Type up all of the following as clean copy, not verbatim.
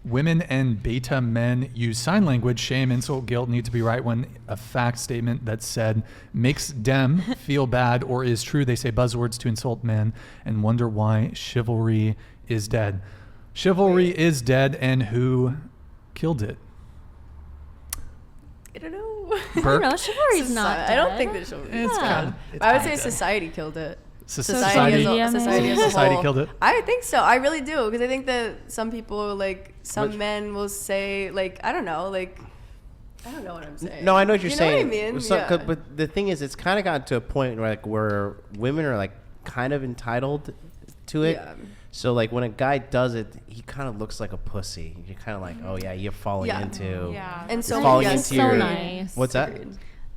Women and beta men use sign language. Shame, insult, guilt need to be right when a fact statement that's said makes them feel bad or is true. They say buzzwords to insult men and wonder why chivalry is dead. Chivalry is dead, and who killed it? I don't know. Burke? I don't know. Chivalry's not dead. I don't think that chivalry is dead. I would say society killed it. Society as a whole. killed it. I think so. I really do, because I think that some people, like some men, will say, like, I don't know, like, I don't know what I'm saying. No, I know what you're saying. Know what I mean? So, but the thing is, it's kind of gotten to a point where women are like kind of entitled to it. Yeah. So like when a guy does it, he kind of looks like a pussy. You're kind of like, oh yeah, you're falling into. Yeah. And so falling it's into so your. nice. What's that?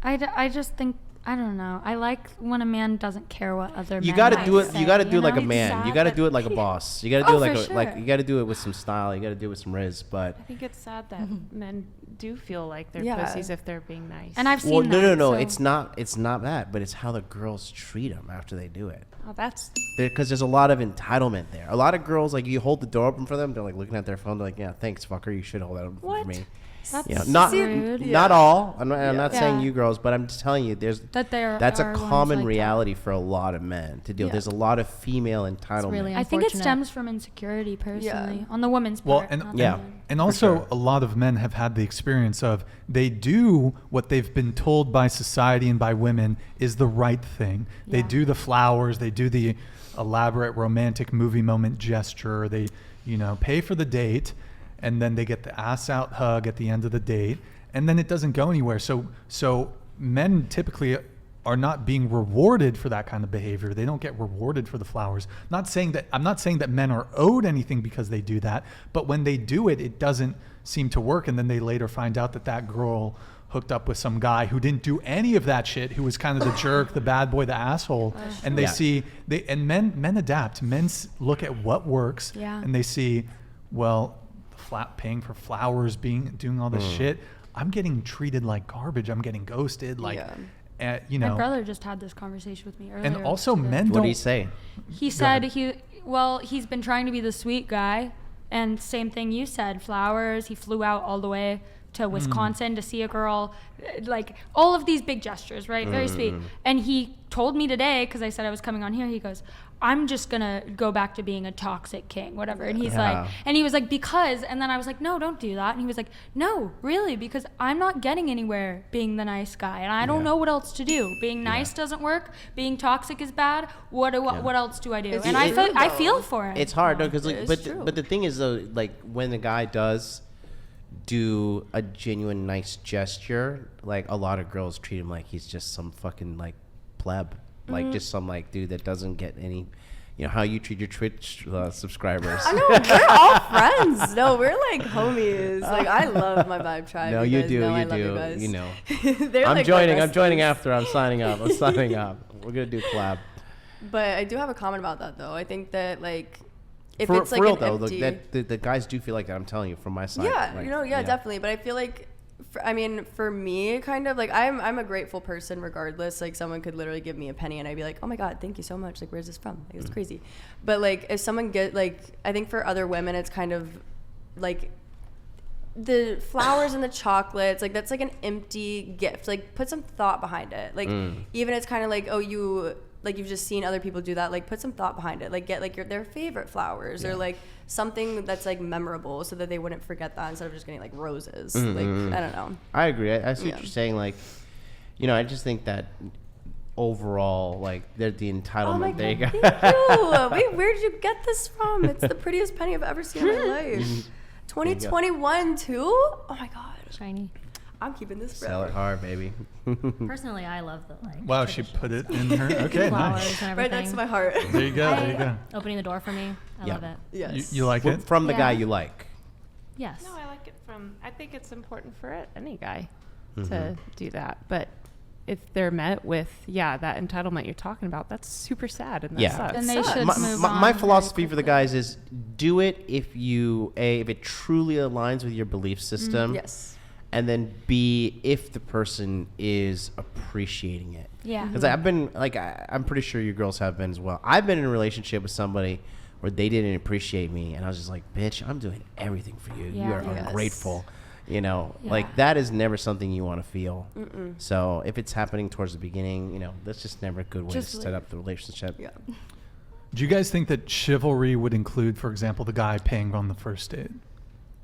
I just think, I don't know. I like when a man doesn't care what other men You got to might do it. say, You got to do it like a know? man. You got to do it like a boss. You got to do Oh, it for like sure. you got to do it with some style. You got to do it with some riz. But I think it's sad that men do feel like they're Yeah. pussies if they're being nice. And I've seen well, that. no. so- It's not that. But it's how the girls treat them after they do it. oh, that's Because there's a lot of entitlement there. A lot of girls, like, you hold the door open for them, they're like looking at their phone, they're like, yeah, thanks, fucker, you should hold that open What? for me. That's You know, not rude. not all. I'm not Yeah. saying you girls, but I'm just telling you, That there that's a are ones common like that. reality for a lot of men to deal. Yeah. There's a lot of female entitlement. Really I think it stems from insecurity, personally, on the woman's Well, part. and not the yeah. man. And also, sure. a lot of men have had the experience of they do what they've been told by society and by women is the right thing. They Yeah. do the flowers, they do the elaborate romantic movie moment gesture, they, pay for the date, and then they get the ass out hug at the end of the date, and then it doesn't go anywhere. So men typically are not being rewarded for that kind of behavior. They don't get rewarded for the flowers. I'm not saying that men are owed anything because they do that, but when they do it, it doesn't seem to work. And then they later find out that girl hooked up with some guy who didn't do any of that shit, who was kind of the jerk, the bad boy, the asshole. And they see, men adapt. Men look at what works, Yeah. and they see, well, paying for flowers, doing all this shit. I'm getting treated like garbage. I'm getting ghosted. Like, My brother just had this conversation with me earlier. and also today. men What don't. do you say? He said he's been trying to be the sweet guy, and same thing you said, flowers. He flew out all the way to Wisconsin to see a girl, like all of these big gestures, right? Very sweet. And he told me today, because I said I was coming on here, he goes, I'm just gonna go back to being a toxic king, whatever. And he's like, and he was like, because, and then I was like, no, don't do that. And he was like, no, really, because I'm not getting anywhere being the nice guy, and I don't know what else to do. Being nice doesn't work. Being toxic is bad. What else do I do? And I feel for him. It's hard, because true. but the thing is though, like when the guy does do a genuine nice gesture, like a lot of girls treat him like he's just some fucking like pleb, like just some like dude that doesn't get any, how you treat your Twitch subscribers. I know, we're all friends. No, we're like homies. Like, I love my Vibe Tribe. No, you you guys do, know I you love do. You guys. You know. They're I'm like joining. my I'm joining besties. after. I'm signing up. I'm signing up. We're gonna do collab. But I do have a comment about that, though. I think that, like, if For it's like real an though, empty... the guys do feel like that. I'm telling you from my side. Yeah, like, definitely. But I feel like, for me, kind of, like, I'm a grateful person regardless. Like, someone could literally give me a penny and I'd be like, oh my God, thank you so much. Like, where's this from? Like, it's crazy. But, like, if someone I think for other women, it's kind of, like, the flowers and the chocolates, like, that's like an empty gift. Like, put some thought behind it. Like, even it's kind of like, you've just seen other people do that. Like, put some thought behind it. Like, get like their favorite flowers or like something that's like memorable, so that they wouldn't forget that instead of just getting like roses. Like, I don't know. I agree. I see what you're saying. Like, I just think that overall, like, they're the entitlement. Oh my there you God, go. thank you. Wait, where did you get this from? It's the prettiest penny I've ever seen in my life. 2021 too? Oh my God. Shiny. I'm keeping this forever. Sell it hard, baby. Personally, I love the Wow, she put it in her. Okay, flowers nice. and everything. Right next to my heart. There you go. There you go. Opening the door for me. I Yeah. love it. Yes. You like it? From the guy Yeah. you like. Yes. No, I like it I think it's important for any guy to do that. But if they're met with, that entitlement you're talking about, that's super sad and that Yeah. sucks. Then they should My, move my, on. my very philosophy for the quickly. guys is do it if it truly aligns with your belief system. Yes. And then B, if the person is appreciating it. Yeah. Because I've been, like, I'm pretty sure you girls have been as well. I've been in a relationship with somebody or they didn't appreciate me, and I was just like, bitch, I'm doing everything for you. You are Yes. ungrateful. You know, Yeah. like that is never something you want to feel. So if it's happening towards the beginning, you know, that's just never a good way Just to set leave. up the relationship. Yeah. Do you guys think that chivalry would include, for example, the guy paying on the first date?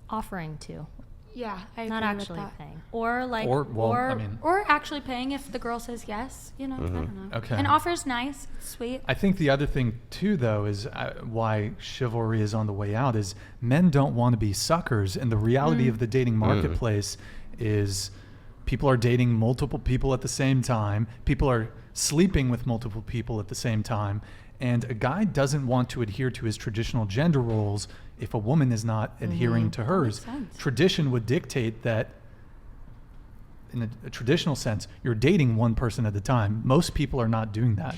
Offering to, Yeah, I not agree with actually that. paying, or like, Or, well, I mean, Or actually paying if the girl says yes, you know, I don't know. Okay. An offer's nice, it's sweet. I think the other thing too, though, is why chivalry is on the way out is men don't want to be suckers, and the reality of the dating marketplace is people are dating multiple people at the same time. People are sleeping with multiple people at the same time, and a guy doesn't want to adhere to his traditional gender roles if a woman is not adhering to hers. sense. Tradition would dictate that. In a traditional sense, you're dating one person at a time. Most people are not doing that.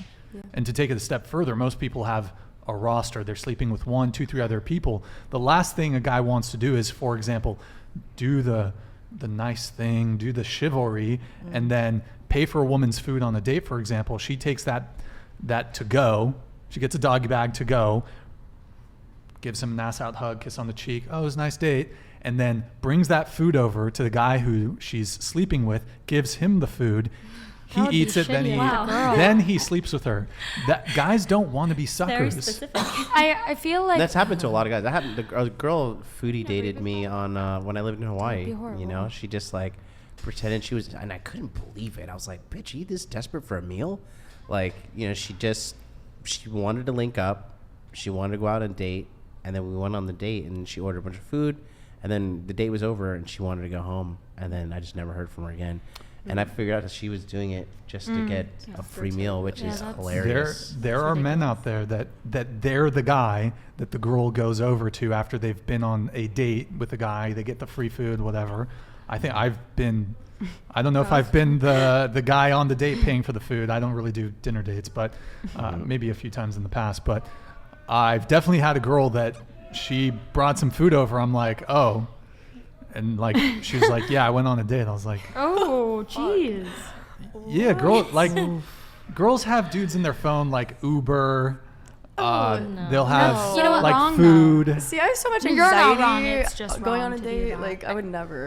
And to take it a step further, most people have a roster. They're sleeping with 1, 2, 3 other people. The last thing a guy wants to do is, for example, do the nice thing, do the chivalry, and then pay for a woman's food on a date, for example. She takes that to go. She gets a doggy bag to go, gives him an ass out hug, kiss on the cheek. Oh, it was a nice date. And then brings that food over to the guy who she's sleeping with, gives him the food. He That would be eats it, then shitty he as a girl. then he sleeps with her. That guys don't want to be very suckers. specific. I feel like That's happened to a lot of guys. That happened. A girl foodie dated me on when I lived in Hawaii. be You horrible. know, she just like pretended she was, and I couldn't believe it. I was like, "Bitch, are you this desperate for a meal?" Like, you know, she wanted to link up. She wanted to go out on a date, and then we went on the date, and she ordered a bunch of food, and then the date was over, and she wanted to go home, and then I just never heard from her again. And I figured out that she was doing it just to get a free meal, which Yeah, is that's- hilarious. There are men out there that they're the guy that the girl goes over to after they've been on a date with the guy. They get the free food, whatever. I think I don't know if I've been the guy on the date paying for the food. I don't really do dinner dates, but maybe a few times in the past. But I've definitely had a girl that she brought some food over. I'm like, oh. And like she was like, yeah, I went on a date. I was like, oh, jeez. yeah, girls have dudes in their phone like Uber. They'll have That's so like wrong, food. See, I have so much You're not anxiety wrong, it's just going wrong on a to do date. that. Like, I would never.